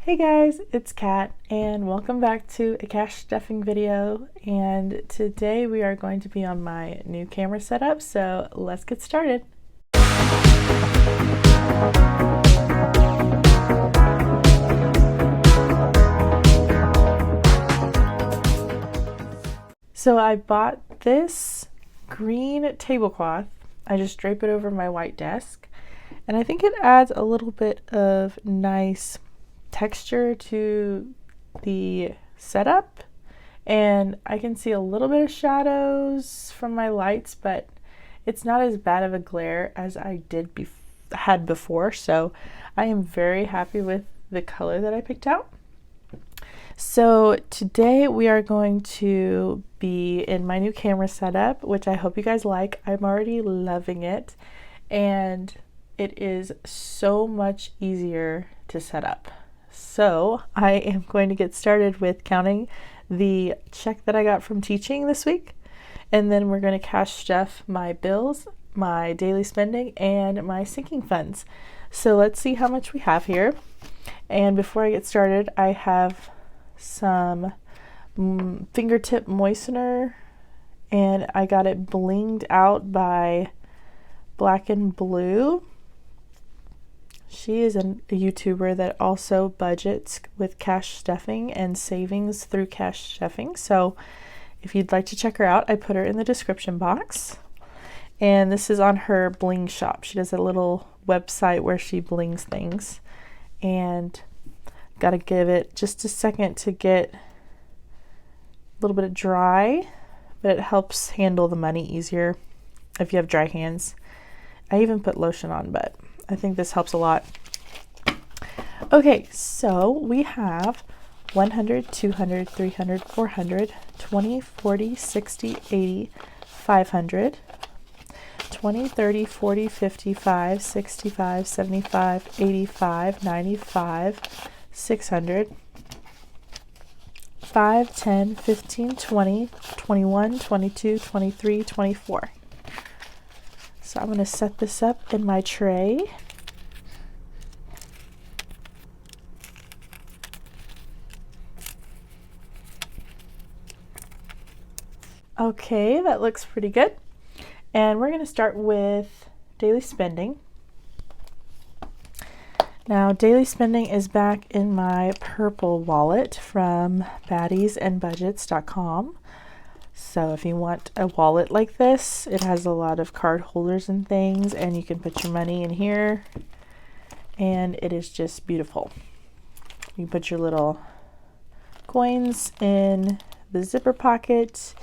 Hey guys, it's Kat and welcome back to a cash stuffing video, and today we are going to be on my new camera setup, so let's get started. So I bought this green tablecloth. I just drape it over my white desk, and I think it adds a little bit of nice texture to the setup, and I can see a little bit of shadows from my lights, but it's not as bad of a glare as I had before, so I am very happy with the color that I picked out. So today we are going to be in my new camera setup, which I hope you guys like. I'm already loving it, and it is so much easier to set up. So I am going to get started with counting the check that I got from teaching this week, and then we're going to cash stuff my bills, my daily spending, and my sinking funds. So let's see how much we have here. And before I get started, I have some Fingertip Moistener, and I got it blinged out by Black and Blue. She is a YouTuber that also budgets with cash stuffing and savings through cash stuffing. So if you'd like to check her out, I put her in the description box. And this is on her Bling shop. She does a little website where she blings things. And gotta give it just a second to get a little bit of dry, but it helps handle the money easier if you have dry hands. I even put lotion on, but I think this helps a lot. Okay, so we have 100, 200, 300, 400, 20, 40, 60, 80, 500, 20, 30, 40, 55, 65, 75, 85, 95, 600, 5, 10, 15, 20, 21, 22, 23, 24. So I'm going to set this up in my tray. Okay, that looks pretty good. And we're going to start with daily spending. Now, daily spending is back in my purple wallet from baddiesandbudgets.com. So if you want a wallet like this, it has a lot of card holders and things, and you can put your money in here, and it is just beautiful. You put your little coins in the zipper pocket,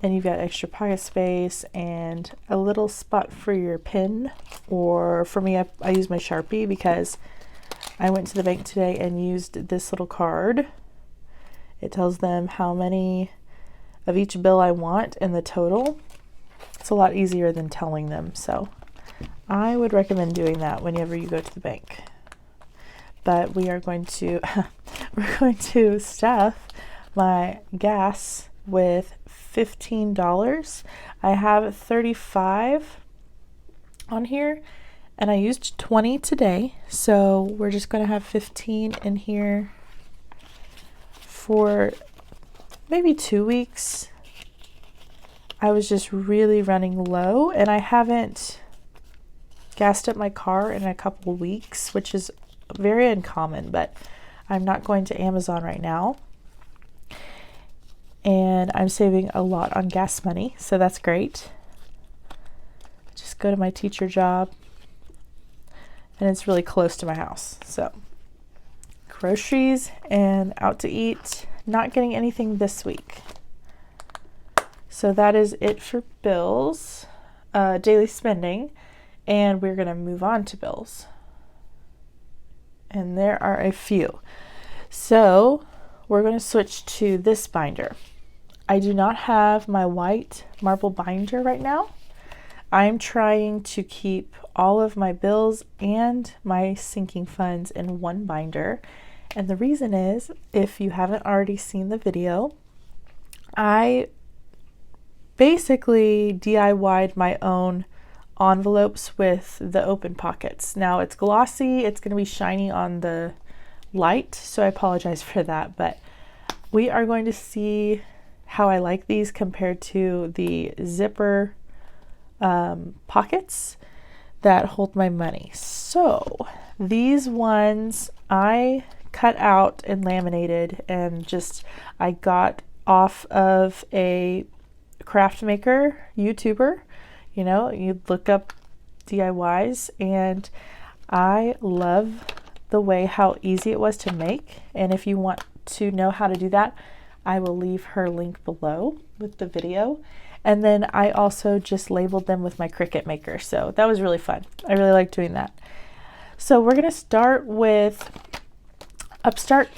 and you've got extra pocket space and a little spot for your pen, or for me, I use my Sharpie because I went to the bank today and used this little card. It tells them how many of each bill I want and the total. It's a lot easier than telling them, so I would recommend doing that whenever you go to the bank. But we are going to stuff my gas with $15. I have $35 on here, and I used 20 today, so we're just going to have 15 in here for maybe 2 weeks. I was just really running low, and I haven't gassed up my car in a couple weeks, which is very uncommon, but I'm not going to Amazon right now, and I'm saving a lot on gas money, so that's great. Just go to my teacher job, and it's really close to my house. So groceries and out to eat. Not getting anything this week. So that is it for bills, daily spending, and we're going to move on to bills. And there are a few. So we're going to switch to this binder. I do not have my white marble binder right now. I'm trying to keep all of my bills and my sinking funds in one binder. And the reason is, if you haven't already seen the video, I basically DIY'd my own envelopes with the open pockets. Now it's glossy, it's going to be shiny on the light, so I apologize for that, but we are going to see how I like these compared to the zipper pockets that hold my money. So these ones I cut out and laminated, and just I got off of a craft maker YouTuber. You know, you look up DIYs, and I love the way how easy it was to make. And if you want to know how to do that, I will leave her link below with the video. And then I also just labeled them with my Cricut maker. So that was really fun. I really like doing that. So we're gonna start with Upstart,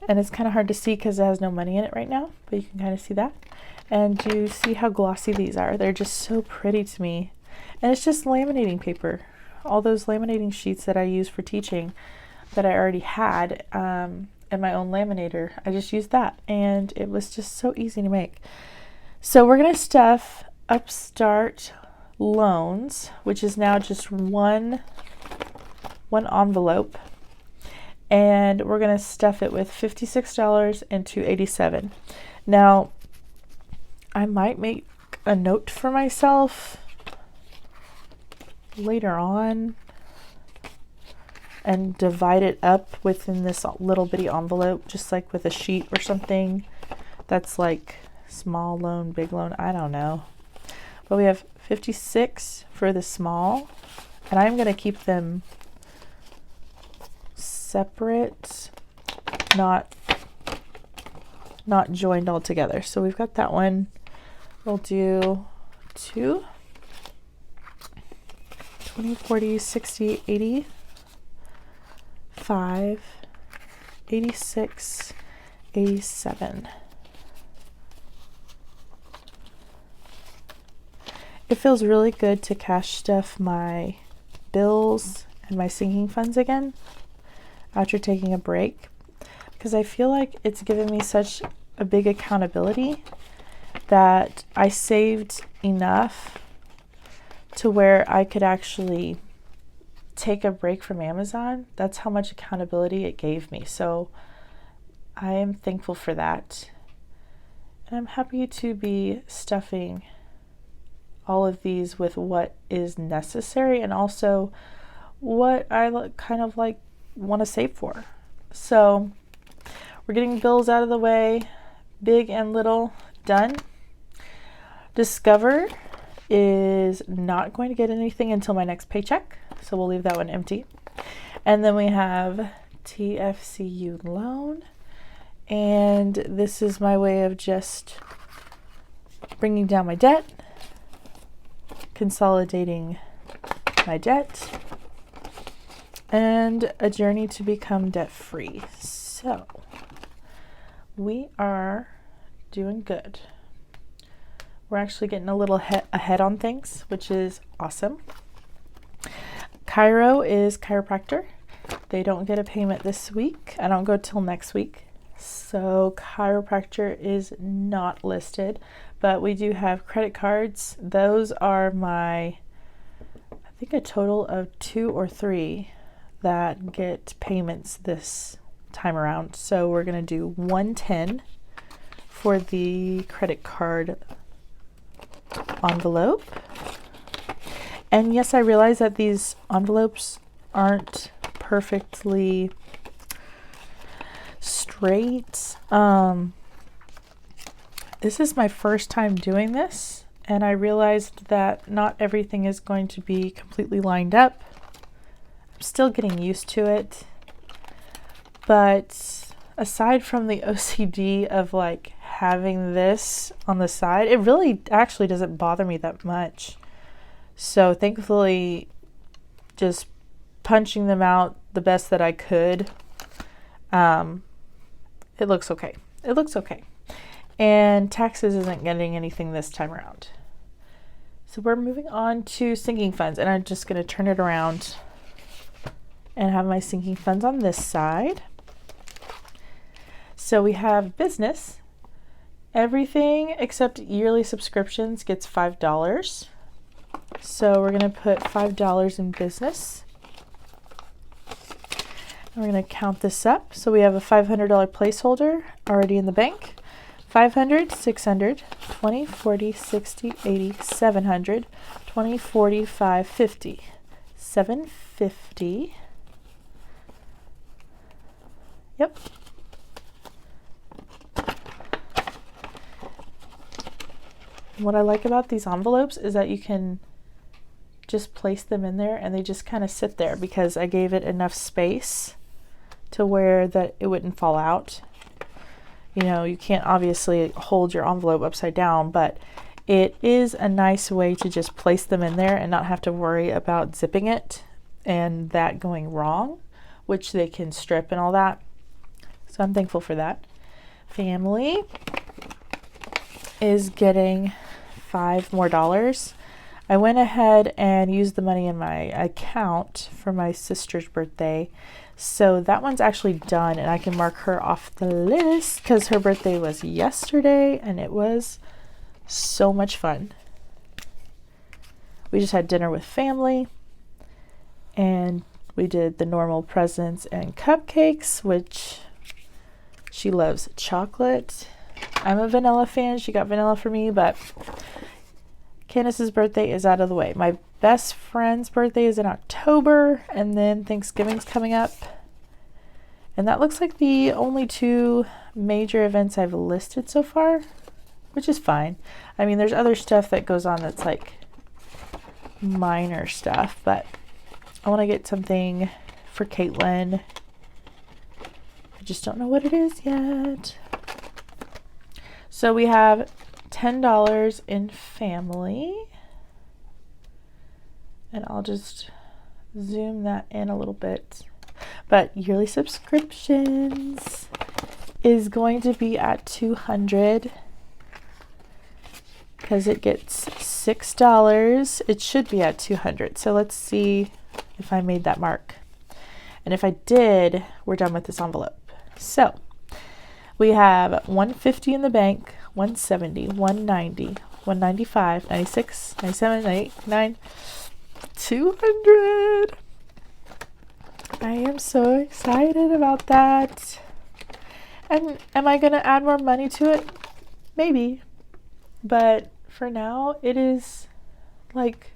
and it's kind of hard to see because it has no money in it right now, but you can kind of see that. And you see how glossy these are. They're just so pretty to me. And it's just laminating paper. All those laminating sheets that I use for teaching that I already had in my own laminator, I just used that, and it was just so easy to make. So we're gonna stuff Upstart Loans, which is now just one envelope, and we're gonna stuff it with $56 and $2.87. Now, I might make a note for myself later on and divide it up within this little bitty envelope, just like with a sheet or something that's like small loan, big loan, I don't know. But we have 56 for the small, and I'm gonna keep them separate, not joined all together. So we've got that one. We'll do 2, 20, 40, 60, 80, 5, 86, 87. It feels really good to cash stuff my bills and my sinking funds again after taking a break, because I feel like it's given me such a big accountability that I saved enough to where I could actually take a break from Amazon. That's how much accountability it gave me. So I am thankful for that. And I'm happy to be stuffing all of these with what is necessary and also what I kind of like want to save for. So we're getting bills out of the way, big and little done. Discover is not going to get anything until my next paycheck, so we'll leave that one empty. And then we have TFCU loan, and this is my way of just bringing down my debt, consolidating my debt, and a journey to become debt-free. So we are doing good. We're actually getting a little ahead on things, which is awesome. Chiro is chiropractor. They don't get a payment this week. I don't go till next week. So chiropractor is not listed, but we do have credit cards. Those are my, I think a total of 2 or 3 that get payments this time around. So we're going to do 110 for the credit card envelope. And yes, I realize that these envelopes aren't perfectly straight. This is my first time doing this, and I realized that not everything is going to be completely lined up. I'm still getting used to it, but aside from the OCD of like having this on the side, it really actually doesn't bother me that much. So thankfully, just punching them out the best that I could, it looks okay. It looks okay. And taxes isn't getting anything this time around. So we're moving on to sinking funds, and I'm just going to turn it around and have my sinking funds on this side. So we have business. Everything except yearly subscriptions gets $5. So we're going to put $5 in business. We're going to count this up. So we have a $500 placeholder already in the bank. 500, 600, 20, 40, 60, 80, 700, 20, 40, 550, 750. Yep. What I like about these envelopes is that you can just place them in there and they just kind of sit there because I gave it enough space to where that it wouldn't fall out. You know, you can't obviously hold your envelope upside down, but it is a nice way to just place them in there and not have to worry about zipping it and that going wrong, which they can strip and all that. So I'm thankful for that. Family is getting $5 more. I went ahead and used the money in my account for my sister's birthday. So that one's actually done and I can mark her off the list because her birthday was yesterday and it was so much fun. We just had dinner with family and we did the normal presents and cupcakes, which she loves chocolate. I'm a vanilla fan. She got vanilla for me, but Candace's birthday is out of the way. My best friend's birthday is in October, and then Thanksgiving's coming up. And that looks like the only two major events I've listed so far, which is fine. I mean, there's other stuff that goes on that's like minor stuff, but I want to get something for Caitlin. I just don't know what it is yet. So we have $10 in family, and I'll just zoom that in a little bit. But yearly subscriptions is going to be at $200 because it gets $6. It should be at $200. So let's see if I made that mark. And if I did, we're done with this envelope. So we have $150 in the bank, $170, $190, $195, $96, $97, $98, $99, $200. I am so excited about that. And am I going to add more money to it? Maybe. But for now, it is like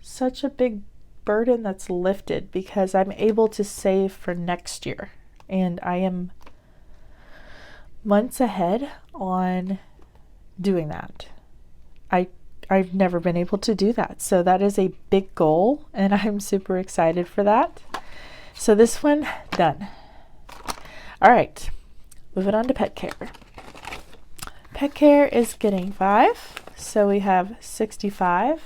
such a big burden that's lifted because I'm able to save for next year. And I am months ahead on doing that. I've never been able to do that. So that is a big goal and I'm super excited for that. So this one done. All right, moving on to pet care. Pet care is getting $5. So we have $65.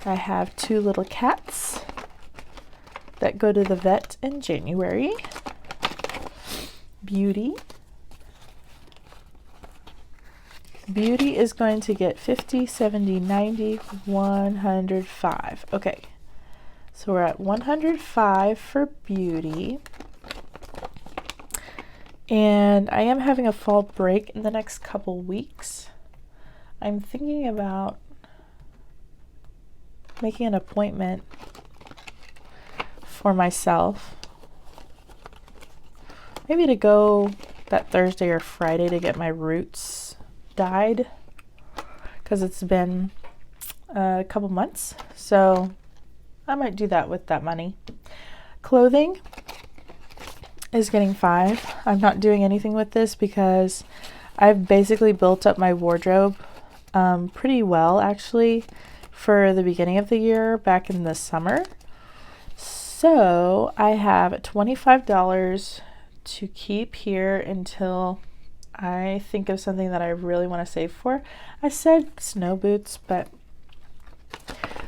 I have 2 little cats that go to the vet in January. Beauty is going to get 50, 70, 90, 105. Okay, so we're at 105 for Beauty. And I am having a fall break in the next couple weeks. I'm thinking about making an appointment for myself. Maybe to go that Thursday or Friday to get my roots dyed because it's been a couple months. So I might do that with that money. Clothing is getting $5. I'm not doing anything with this because I've basically built up my wardrobe pretty well actually for the beginning of the year back in the summer. So I have $25 to keep here until I think of something that I really want to save for. I said snow boots, but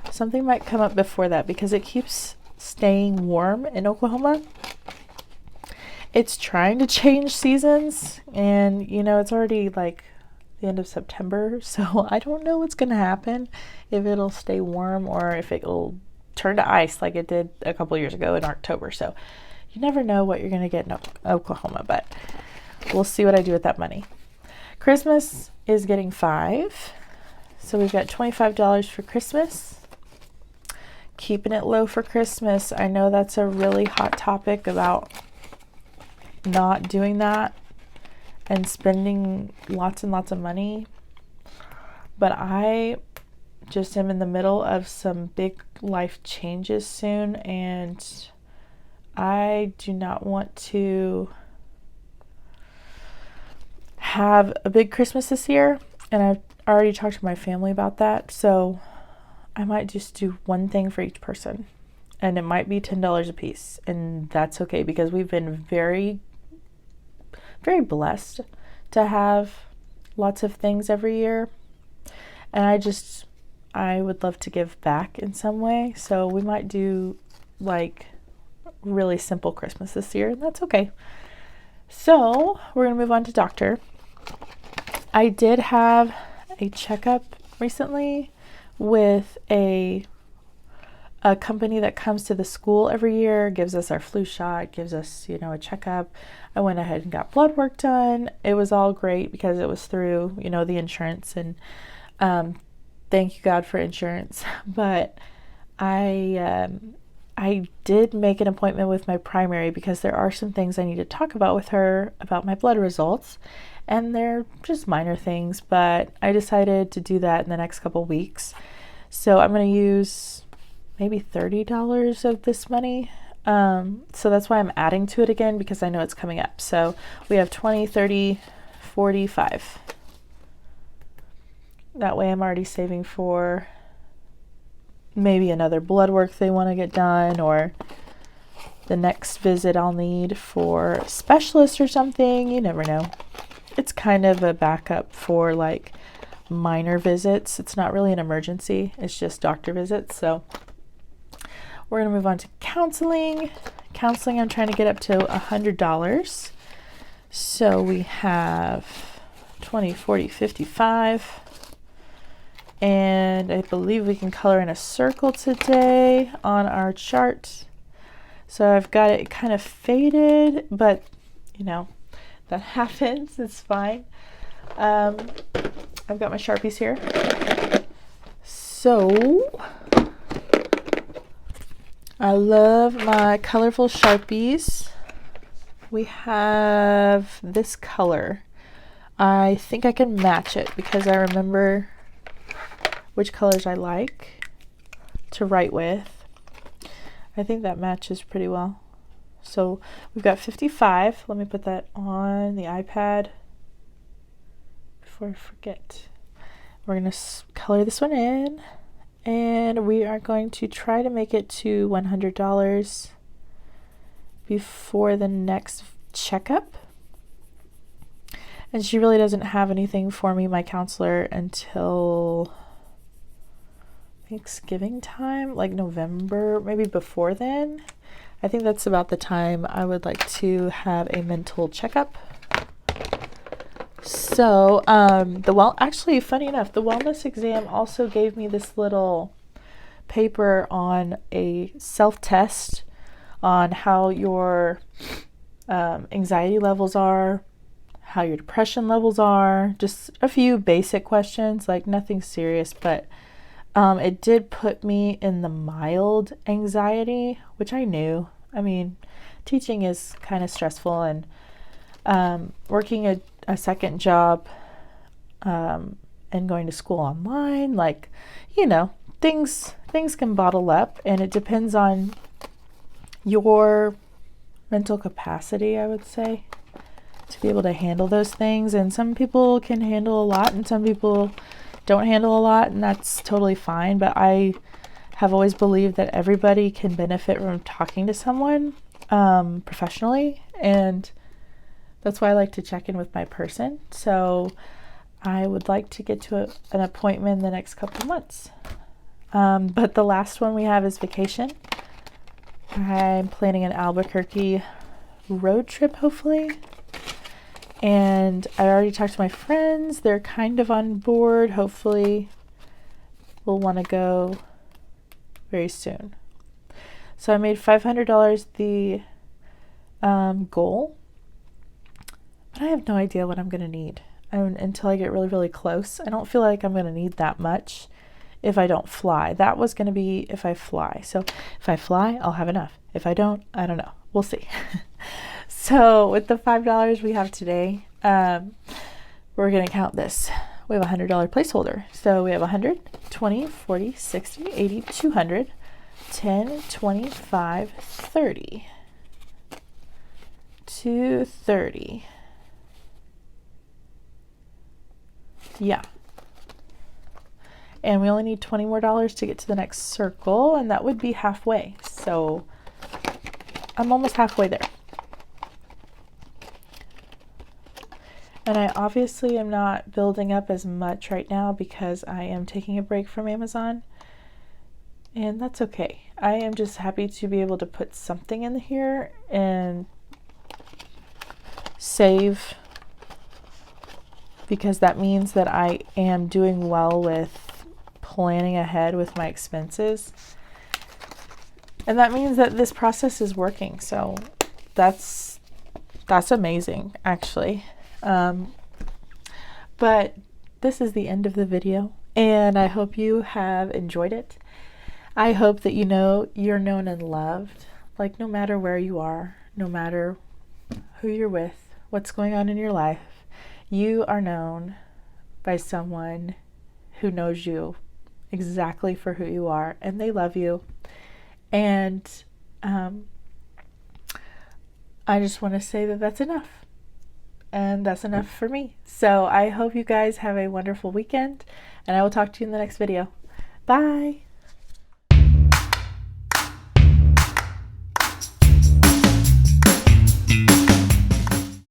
something might come up before that because it keeps staying warm in Oklahoma. It's trying to change seasons and you know, it's already like the end of September, so I don't know what's going to happen, if it'll stay warm or if it'll turn to ice like it did a couple years ago in October. So you never know what you're going to get in Oklahoma, but we'll see what I do with that money. Christmas is getting $5. So we've got $25 for Christmas. Keeping it low for Christmas. I know that's a really hot topic about not doing that and spending lots and lots of money. But I just am in the middle of some big life changes soon, and I do not want to have a big Christmas this year, and I've already talked to my family about that, so I might just do one thing for each person, and it might be $10 a piece, and that's okay because we've been very, very blessed to have lots of things every year. And I would love to give back in some way. So we might do like really simple Christmas this year, and that's okay. So we're going to move on to doctor. I did have a checkup recently with a company that comes to the school every year, gives us our flu shot, gives us, a checkup. I went ahead and got blood work done. It was all great because it was through, the insurance, and thank you God for insurance. But I did make an appointment with my primary because there are some things I need to talk about with her about my blood results, and they're just minor things, but I decided to do that in the next couple weeks. So I'm going to use maybe $30 of this money. So that's why I'm adding to it again, because I know it's coming up. So we have 20, 30, 45. That way I'm already saving for maybe another blood work they want to get done, or the next visit I'll need for a specialist or something. You never know. It's kind of a backup for like minor visits. It's not really an emergency. It's just doctor visits. So we're going to move on to counseling. Counseling, I'm trying to get up to $100. So we have 20, 40, 55. And I believe we can color in a circle today on our chart. So I've got it kind of faded, but that happens. It's fine. I've got my Sharpies here. So I love my colorful Sharpies. We have this color. I think I can match it because I remember which colors I like to write with. I think that matches pretty well. So we've got 55. Let me put that on the iPad before I forget. We're going to color this one in, and we are going to try to make it to $100 before the next checkup. And she really doesn't have anything for me, my counselor, until Thanksgiving time, like November, maybe before then. I think that's about the time I would like to have a mental checkup. So, actually, funny enough, the wellness exam also gave me this little paper on a self-test on how your anxiety levels are, how your depression levels are, just a few basic questions, like nothing serious, but it did put me in the mild anxiety, which I knew. I mean, teaching is kind of stressful, and working a second job and going to school online, like, things can bottle up, and it depends on your mental capacity, I would say, to be able to handle those things. And some people can handle a lot, and some people don't handle a lot, and that's totally fine. But I have always believed that everybody can benefit from talking to someone professionally, and that's why I like to check in with my person. So I would like to get to an appointment in the next couple of months. But the last one we have is vacation. I'm planning an Albuquerque road trip, hopefully. And I already talked to my friends. They're kind of on board. Hopefully we'll want to go very soon. So I made $500 the goal. But I have no idea what I'm going to need. until I get really, really close. I don't feel like I'm going to need that much if I don't fly. That was going to be if I fly. So if I fly, I'll have enough. If I don't know. We'll see. So with the $5 we have today, we're going to count this. We have a $100 placeholder. So we have 100, 20, 40, 60, 80, 200, 10, 25, 30, 230. Yeah. And we only need $20 more to get to the next circle, and that would be halfway. So I'm almost halfway there. And I obviously am not building up as much right now because I am taking a break from Amazon. And that's okay. I am just happy to be able to put something in here and save, because that means that I am doing well with planning ahead with my expenses. And that means that this process is working. So that's amazing, actually. But this is the end of the video, and I hope you have enjoyed it. I hope that you know you're known and loved, like no matter where you are, no matter who you're with, what's going on in your life, you are known by someone who knows you exactly for who you are, and they love you. And I just want to say that that's enough. And that's enough for me. So I hope you guys have a wonderful weekend, and I will talk to you in the next video. Bye.